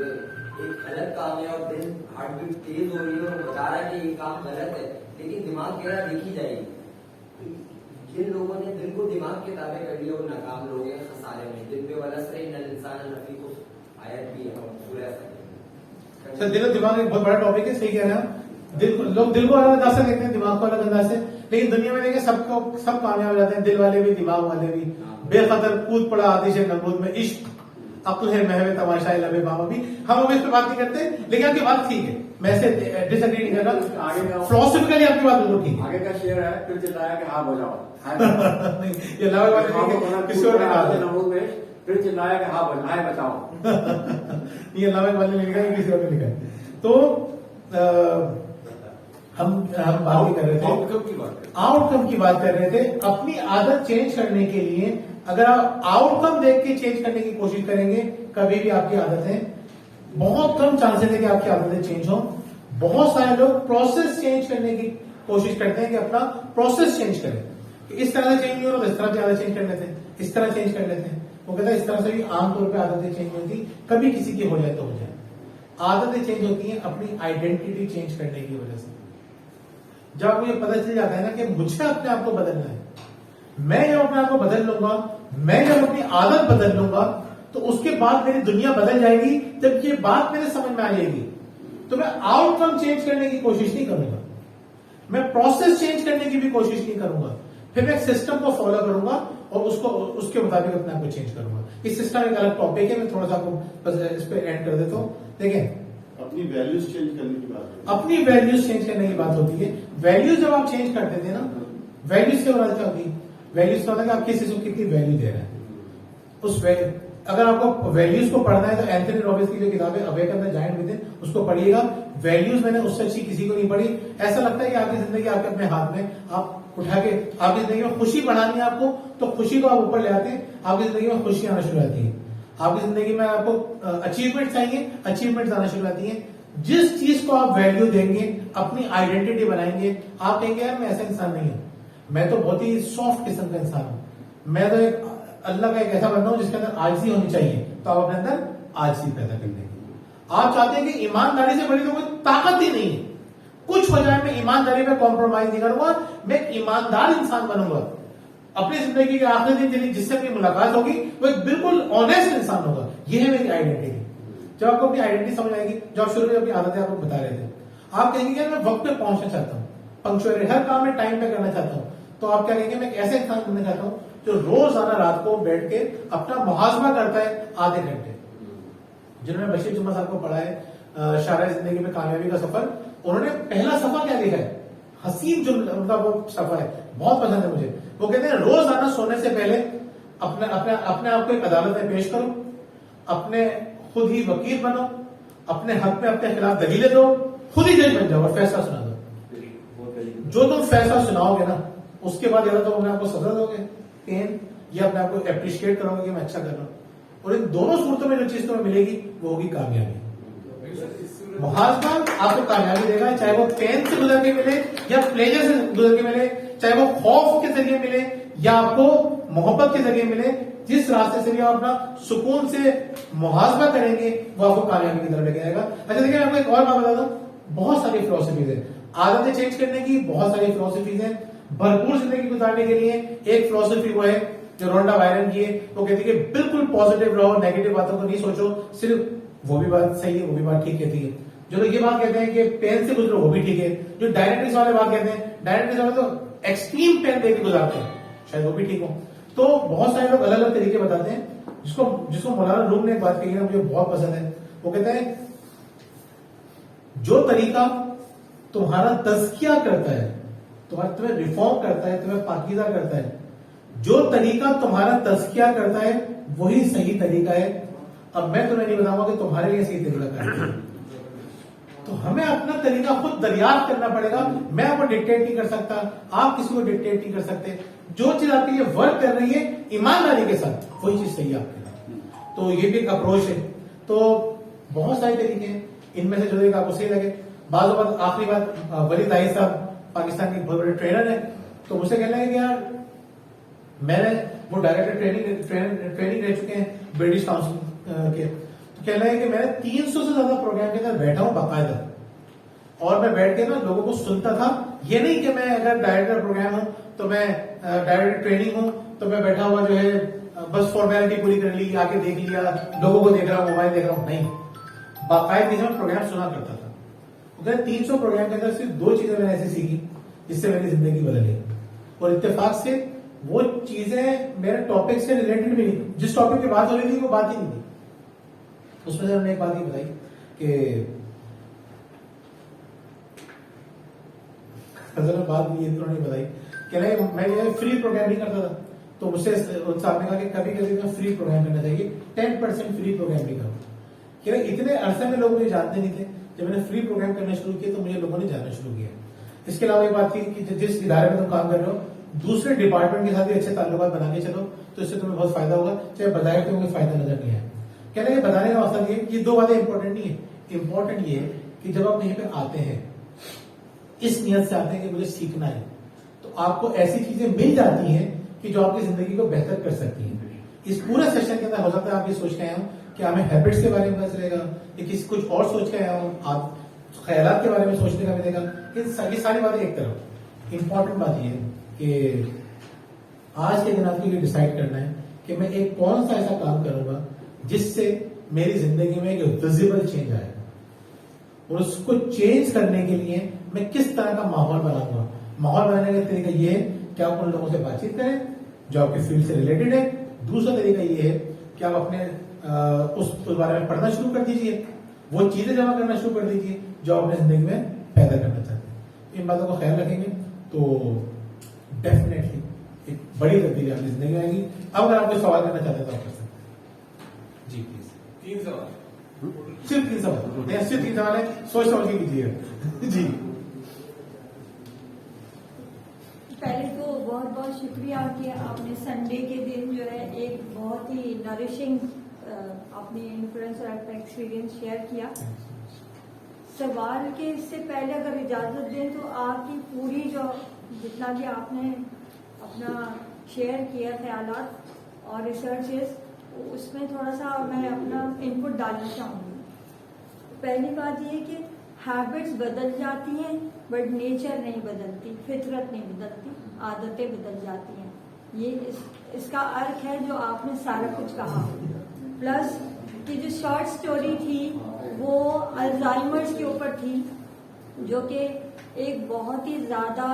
غلط کام ہے اور دل ہارٹ بیٹ تیز ہو رہی ہے اور بتا رہا ہے کہ یہ کام غلط ہے, لیکن دماغ کہہ رہا دیکھی جائے گی. جن لوگوں نے دل کو دماغ کے تابع کر لیا وہ ناکام لوگ ہیں خسارے میں. دل پہ والا صحیح نہ انسان رفیق کو آیت بھی ہے سورہ سر. دل و دماغ ایک بہت بڑا ٹاپک ہے, صحیح کہہ رہے ہیں. لوگ دل کو الگ انداز سے دیکھتے ہیں, دماغ کو الگ انداز سے, لیکن دنیا میں دیکھیں سب کامیاب ہو جاتے ہیں, دل والے بھی دماغ والے بھی. بے خطر کود پڑا آتش نمود میں عشق, عقل ہے محو تماشا لبے بابا بھی. ہم اب اس پہ بات نہیں کرتے, لیکن آپ کی بات ٹھیک ہے, میں اسے ڈس ایگری نہیں کر رہا. فلسفیکلی آپ کی بات بالکل ٹھیک ہے. آگے کا شعر ہے, پھر چلایا کہ ہاں بجاؤ, یہ لاوے والے کسی اور نے کہا نمود میں پھر چلایا کہ ہاں بچاؤ. یہ لاوے والے نے لکھا ہے, کسی اور نے لکھا ہے. تو ہم بات کر رہے تھے آؤٹ کم کی بات ہے. آؤٹ کم کی بات کر رہے تھے. اپنی عادت چینج کرنے کے لیے اگر آپ آؤٹ کم دیکھ کے چینج کرنے کی کوشش کریں گے کبھی بھی آپ کی عادتیں بہت کم چانسز ہے کہ آپ کی عادتیں چینج ہوں. بہت سارے لوگ پروسیس چینج کرنے کی کوشش کرتے ہیں کہ اپنا پروسیس چینج کریں. اس طرح سے چینج نہیں ہو رہا اس طرح سے عادت چینج کر لیتے ہیں, اس طرح چینج کر لیتے ہیں. وہ کہتا ہے اس طرح سے بھی عام طور پہ عادتیں چینج ہوتی, کبھی کسی کی ہو جائے تو ہو جائے. عادتیں چینج ہوتی ہیں اپنی آئیڈینٹی چینج کرنے کی وجہ سے. جب مجھے پتہ چل جاتا ہے نا کہ مجھے اپنے آپ کو بدلنا ہے, میں جب اپنے آپ کو بدل لوں گا, میں جب اپنی عادت بدل لوں گا تو اس کے بعد میری دنیا بدل جائے گی. جب یہ بات میرے سمجھ میں آ جائے گی تو میں آؤٹ کم چینج کرنے کی کوشش نہیں کروں گا, میں پروسیس چینج کرنے کی بھی کوشش نہیں کروں گا. پھر میں ایک سسٹم کو فالو کروں گا اور اس کے مطابق اپنے آپ کو چینج کروں گا. اس سسٹم ایک الگ ٹاپک ہے, میں تھوڑا سا آپ کو اس پہ اینڈ کر دیتا ہوں. دیکھیں اپنی ویلیوز چینج کرنے کی بات ہے. اپنی ویلیوز چینج کرنے کی بات ہوتی ہے. ویلیوز جب آپ چینج کرتے تھے نا, ویلیوز سے مراد کیا ہوتی ہے؟ ویلیوز کا ہوتا ہے کہ آپ کس چیز کو کتنی ویلیو دے رہے ہیں. اس اگر آپ کو ویلیوز کو پڑھنا ہے تو اینتھنی رابنس کی جو کتاب ہے awake and the giant within, اس کو پڑھیے گا. ویلیوز میں نے اس سے اچھی کسی کو نہیں پڑھی. ایسا لگتا ہے کہ آپ کی زندگی آپ کے اپنے ہاتھ میں, آپ اٹھا کے آپ کی زندگی میں خوشی بڑھانی ہے آپ کو تو خوشی کو آپ اوپر لے آتے ہیں, آپ کی زندگی میں خوشی آنا شروع ہوتی ہے. آپ کی زندگی میں آپ کو اچیومنٹ چاہیے, اچیومنٹ آنا شروع ہوتی ہیں. جس چیز کو آپ ویلیو دیں گے, اپنی آئیڈینٹی بنائیں گے, آپ کہیں گے یار میں ایسا انسان نہیں ہوں, میں تو بہت ہی سافٹ قسم کا انسان ہوں, میں تو ایک اللہ کا ایک ایسا بندہ ہوں جس کے اندر عاجزی ہونی چاہیے, تو آپ اپنے اندر عاجزی پیدا کر دیں گے. آپ چاہتے ہیں کہ ایمانداری سے بڑی تو کوئی طاقت ہی نہیں ہے, کچھ ہو جائے میں ایمانداری میں کمپرومائز نہیں کروں گا, میں ایک ایماندار انسان بنوں گا. اپنی زندگی کے آخری دن جس سے اپنی ملاقات ہوگی وہ ایک بالکل آنےسٹ انسان ہوگا. یہ ہے میری آئیڈینٹی. جب آپ کو اپنی آئیڈینٹی سمجھ آئے گی, جو آپ شروع میں اپنی عادتیں آپ کو بتا رہے تھے, آپ کہیں گے میں وقت پہ پہنچنا چاہتا ہوں, پنکچوئل ہر کام میں ٹائم پہ کرنا چاہتا ہوں, تو آپ کیا کہیں گے میں ایک ایسے انسان بننا چاہتا ہوں جو روزانہ رات کو بیٹھ کے اپنا محاسبہ کرتا ہے آدھے گھنٹے. جنہوں نے بشیر جمعہ صاحب کو پڑھا ہے شاہراہ زندگی میں کامیابی کا سفر, انہوں نے پہلا صفحہ کیا لکھا ہے, حسین جملہ ان کا وہ صفحہ ہے, بہت پسند ہے مجھے. وہ کہتے ہیں روزانہ سونے سے پہلے اپنے آپ کو ایک عدالت میں پیش کرو, اپنے خود ہی وکیل بنو, اپنے حق میں اپنے خلاف دلیلیں دو, خود ہی جج بن جاؤ اور فیصلہ سنا دو. جو تم فیصلہ سناؤ گے نا اس کے بعد یا تو اپنے آپ کو سزا دو گے پین, یا اپنے آپ کو اپریشیٹ کرو گے کہ میں اچھا کر رہا ہوں. اور ان دونوں صورتوں میں جو چیز تمہیں ملے گی وہ ہوگی کامیابی. محاسبہ آپ کو کامیابی دے گا, چاہے وہ پین سے گزر کے ملے یا پلیجر سے گزر کے ملے, چاہے وہ خوف کے ذریعے ملے یا آپ کو محبت کے ذریعے ملے. جس راستے سے بھی آپ اپنا سکون سے محاسبہ کریں گے وہ آپ کو کامیابی کی طرف لے کے جائے گا. اچھا دیکھیں, میں آپ کو ایک اور بات بتا دوں, بہت ساری فلسفیز ہیں عادتیں چینج کرنے کی, بہت ساری فلسفیز ہیں بھرپور زندگی گزارنے کے لیے. ایک فلسفی وہ ہے جو رونڈا بائرن کی ہے, وہ کہتی ہے کہ بالکل پازیٹیو رہو, نیگیٹو باتوں کو نہیں سوچو. صرف وہ بھی بات صحیح ہے, وہ بھی بات ٹھیک کہتی ہے. جو لوگ یہ بات کہتے ہیں کہ پین سے گزرو وہ بھی ٹھیک ہے. جو ڈائریکٹنس والے بات کہتے ہیں, ڈائریکٹنس والے تو ایکسٹریم پین دے کے گزارتے ہیں, شاید وہ بھی ٹھیک ہو. تو بہت سارے لوگ الگ الگ طریقے بتاتے ہیں. جس کو مولانا روم نے ایک بات کہی ہے مجھے بہت پسند ہے. وہ کہتے ہیں جو طریقہ تمہارا تزکیہ کرتا ہے, تمہیں ریفارم کرتا ہے, تمہیں پاکیزہ کرتا ہے, جو طریقہ تمہارا تزکیہ کرتا ہے وہی صحیح طریقہ ہے. اب میں تمہیں نہیں بتاؤں گا کہ تمہارے لیے صحیح طریقہ کیا ہے. تو ہمیں اپنا طریقہ خود دریافت کرنا پڑے گا. میں آپ کو ڈکٹیٹ نہیں کر سکتا, آپ کسی کو ڈکٹیٹ نہیں کر سکتے. جو چیز آپ کے لیے ورک کر رہی ہے ایمانداری کے ساتھ وہی چیز صحیح ہے آپ کے لیے. تو یہ بھی ایک اپروچ ہے. تو بہت سارے طریقے ہیں, ان میں سے جو ایک آپ کو صحیح لگے. بعض اوقات آخری بات, ولی طاہر صاحب پاکستان کے بہت بڑے ٹرینر ہیں, تو مجھ سے کہنے لگے کہ یار میں نے وہ ڈائریکٹر ٹریننگ رہ چکے ہیں برٹش کاؤنسل کے, تو کہنے لگے کہ میں نے 300 سے زیادہ پروگرام کے اندر بیٹھا ہوں باقاعدہ, اور میں بیٹھ کے نا لوگوں کو سنتا تھا. یہ نہیں کہ میں اگر ڈائریکٹر پروگرام ہوں تو میں ڈائریکٹر ٹریننگ ہوں تو میں بیٹھا ہوا جو ہے بس فارمیلٹی پوری کر لی, آ کے دیکھ لیا, لوگوں کو دیکھ رہا ہوں, موبائل دیکھ رہا ہوں. نہیں, باقاعدگی سے میں پروگرام سنا کرتا تھا. 300 پروگرام کے اندر صرف 2 چیزیں میں نے ایسی سیکھی جس سے میری زندگی بدلی, اور اتفاق سے وہ چیزیں میرے ٹاپک سے ریلیٹڈ بھی نہیں. جس ٹاپک کی بات ہو رہی تھی وہ بات ہی نہیں تھی. اس میں سے ہم نے ایک بات یہ بتائی کہ بات یہ انہوں نے بتائی کہ میں یہ فری پروگرام نہیں کرتا تھا, تو مجھ سے صاحب نے کہا کہ کبھی کبھی میں فری پروگرام کرنا چاہیے, 10% فری پروگرام نہیں کروں. کہ اتنے عرصے میں لوگ مجھے جانتے نہیں تھے. جب میں نے فری پروگرام کرنا شروع کیا تو مجھے لوگوں نے جاننا شروع کیا. اس کے علاوہ یہ بات تھی کہ جس ادارے میں تم کام کر رہے ہو دوسرے ڈپارٹمنٹ کے ساتھ بھی اچھے تعلقات بنا کے چلو تو اس سے تمہیں بہت فائدہ ہوگا, چاہے بظاہر تمہیں کوئی فائدہ نظر نہیں آئے. کہنے کے بتانے کا مقصد یہ دو باتیں امپورٹنٹ نہیں ہے. امپورٹنٹ یہ ہے کہ جب آپ یہیں پہ آتے ہیں اس نیت سے آتے ہیں کہ مجھے سیکھنا ہے تو آپ کو ایسی چیزیں مل جاتی ہیں کہ جو آپ کی زندگی کو بہتر کر سکتی ہیں. اس پورے سیشن کے اندر ہو سکتا ہے آپ یہ سوچ کے آئے ہوں کہ ہمیں ہیبٹس کے بارے میں پتا چلے گا, یا کسی کچھ اور سوچ کے آیا ہوں, آپ خیالات کے بارے میں سوچنے کا ملے گا. یہ ساری باتیں ایک طرف. امپورٹنٹ بات یہ ہے کہ آج کے دن آپ کے لیے ڈیسائیڈ کرنا ہے کہ میں ایک کون سا ایسا کام کروں گا جس سے میری زندگی میں ایک ویزیبل چینج آئے گا, اور اس کو چینج کرنے کے لیے میں کس طرح کا ماحول بناؤں گا. ماحول بنانے کا طریقہ یہ ہے کہ آپ ان لوگوں سے بات چیت کریں جو آپ کی فیلڈ سے ریلیٹڈ ہے. دوسرا طریقہ یہ ہے کہ آپ اپنے اس بارے میں پڑھنا شروع کر دیجیے, وہ چیزیں جمع کرنا شروع کر دیجیے جو آپ اپنے زندگی میں پیدا کرنا چاہتے ہیں. ان باتوں کا خیال رکھیں گے تو ڈیفینیٹلی ایک بڑی تبدیلی آپ کی زندگی میں آئے گی. اب اگر آپ کوئی سوال کرنا چاہتے ہیں تو آپ کر سکتے ہیں. جی پلیز. 3 سوال, صرف 3 سوال, صرف 3 سوال ہے, سوچ سمجھ کے کیجیے. جی پہلے تو بہت بہت شکریہ کہ آپ نے سنڈے کے دن جو ہے ایک بہت ہی نرشنگ اپنی انفلوئنس اور اپنا ایکسپیرینس شیئر کیا. سوال کے اس سے پہلے اگر اجازت دیں تو آپ کی پوری جو جتنا بھی آپ نے اپنا شیئر کیا خیالات اور ریسرچز, اس میں تھوڑا سا میں اپنا ان پٹ ڈالنا چاہوں گی. پہلی بات یہ کہ ہیبٹس بدل جاتی ہیں بٹ نیچر نہیں بدلتی, فطرت نہیں بدلتی, عادتیں بدل جاتی ہیں. یہ اس کا ارتھ ہے جو آپ نے سارا کچھ کہا. پلس کہ جو شارٹ سٹوری تھی وہ الزائمرز کے اوپر تھی, جو کہ ایک بہت ہی زیادہ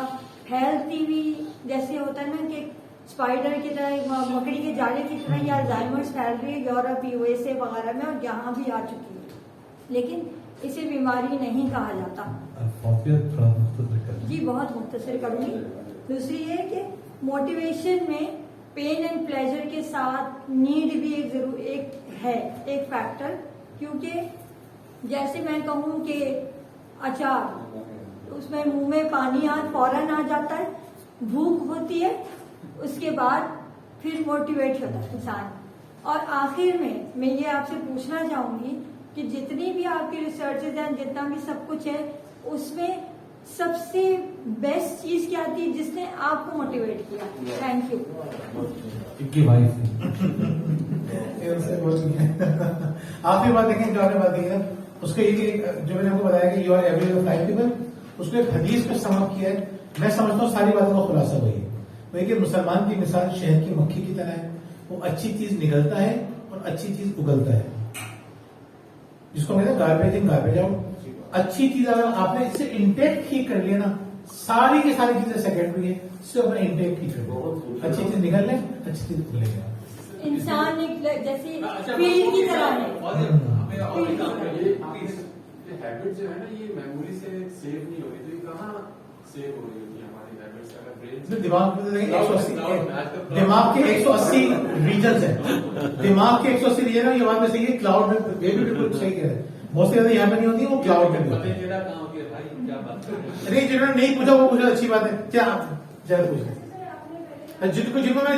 پھیلتی ہوئی, جیسے ہوتا ہے نا کہ اسپائڈر کی طرح, مکڑی کے جالے کی طرح یہ الزائمرز پھیل رہی ہے یورپ, یو ایس اے وغیرہ میں, اور یہاں بھی آ چکی ہے, لیکن اسے بیماری نہیں کہا جاتا. جی بہت مختصر کروں گی. دوسری یہ کہ موٹیویشن میں پین اینڈ پلیجر کے ساتھ نیڈ بھی ایک ہے, ایک فیکٹر. کیونکہ جیسے میں کہوں کہ اچار, اس میں منہ میں پانی فوراً آ جاتا ہے, بھوک ہوتی ہے, اس کے بعد پھر موٹیویٹ ہوتا ہے انسان. اور آخر میں یہ آپ سے پوچھنا چاہوں گی کہ جتنی بھی آپ کی ریسرچز ہیں, جتنا بھی سب کچھ ہے, اس میں سب سے بیسٹ چیز کیا تھی جس نے آپ کو موٹیویٹ کیا؟ Thank you. آخری بات دیکھیں جو آپ نے بات کی ہے اس کا یہ جو میں نے آپ کو بتایا کہ you are every of life people, اس کو ایک حدیث پہ سمپ کیا ہے. میں سمجھتا ہوں ساری باتوں کا خلاصہ وہی ہے. وہ کہ مسلمان کی مثال شہد کی مکھی کی طرح ہے, وہ اچھی چیز نکلتا ہے اور اچھی چیز اگلتا ہے, جس کو کہتے ہیں گاربیج ان گاربیج آؤٹ. اچھی چیز اگر آپ نے اس سے انٹیک ٹھیک کر لیا نا, ساری کی ساری چیزیں سیکنڈری ہے, اس سے اپنا انٹیک ٹھیک کر لو, اچھی چیز نکل لیں, اچھی چیز اگلے گا. انسان ایک جیسے پیڑ کی طرح ہے. یہ ہیبٹ جو ہے نا یہ میموری سے سیو نہیں ہو رہی, تو یہ کہاں سیو ہو رہی ہوتی ہے ہماری ہیبٹس؟ اگر برین دماغ کے 180 ریجنز ہیں, دماغ کے 180 ریجن ہے. یہ بات میں صحیح ہے, کلاؤڈ میں بالکل صحیح کہہ رہے ہیں. بہت سی زیادہ یہاں پہ نہیں ہوتی, وہ کلاؤڈ میں ہوتی ہے. نہیں جنہوں نے نہیں پوچھا وہ پوچھا, اچھی بات ہے. کیا ضرور پوچھیں جن کو میں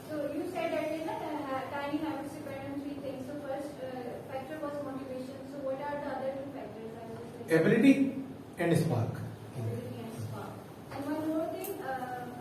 So you said that tiny habits depend on 3 things. So first factor was motivation. So what are the other 2 factors? ability and spark. Ability and spark. And one more thing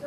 So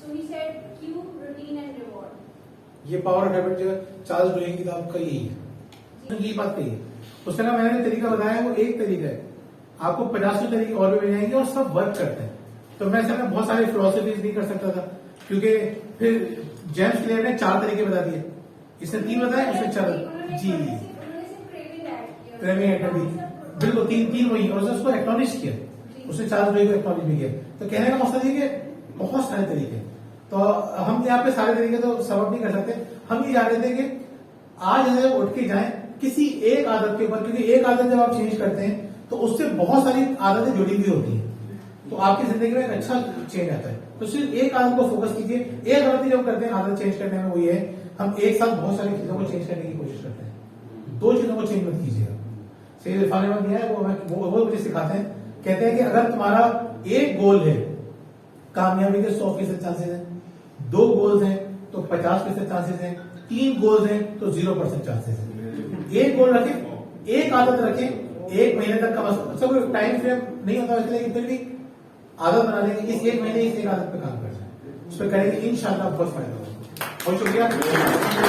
So he said cue, routine and reward. یہ پاور آف ہیبٹ جو ہے چارلز ڈوئنگ کی کتاب کا یہی ہے. یہ بات کہی ہے اس نے, میں نے طریقہ بتایا وہ ایک طریقہ ہے, آپ کو 50 طریقے اور بھی مل جائیں گے اور سب ورک کرتے ہیں. تو میں سر بہت ساری فلاسفیز نہیں کر سکتا تھا, کیونکہ پھر جیمس کلیئر نے 4 طریقے بتا دیے, اس نے 3 بتایا, اس نے 4. جی بالکل 3 وہی, اور اس کو ایکنالج کیا, اس نے 4 کو ایکنالج بھی کیا. تو کہنے کا مقصد یہ کہ بہت سارے طریقے, تو ہم یہاں پہ سارے طریقے تو سبب نہیں کر سکتے. ہم یہ جان رہے تھے کہ آج اگر اٹھ کے جائیں کسی ایک عادت کے اوپر، کیونکہ ایک عادت جب آپ چینج کرتے ہیں تو اس سے بہت ساری عادتیں جڑی ہوئی ہوتی ہیں، تو آپ کی زندگی میں ایک اچھا چینج آتا ہے. تو صرف ایک عادت کو فوکس کیجیے. ایک غلطی جب کرتے ہیں عادت چینج کرنے میں وہ یہ ہے ہم ایک ساتھ بہت ساری چیزوں کو چینج کرنے کی کوشش کرتے ہیں. دو چیزوں کو چینج مت کیجیے. سید عرفان احمد دیا ہے وہ مجھے سکھاتے ہیں، کہتے ہیں کہ اگر تمہارا ایک گول ہے کامیابی کے 100% چانسز ہیں، 2 گولز ہیں تو 50% چانسز ہیں، 3 گولز ہیں تو 0% چانسز ہیں. ایک گول رکھیں، ایک عادت رکھیں، 1 مہینے تک کا مسئلہ کوئی ٹائم فریم نہیں ہوتا اس لیے، پھر بھی عادت بنا لیں گے. اس 1 مہینے اس ایک عادت پہ کام کرنا ہے، اس پہ کریں گے انشاءاللہ بہت فائدہ ہوگا. بہت شکریہ.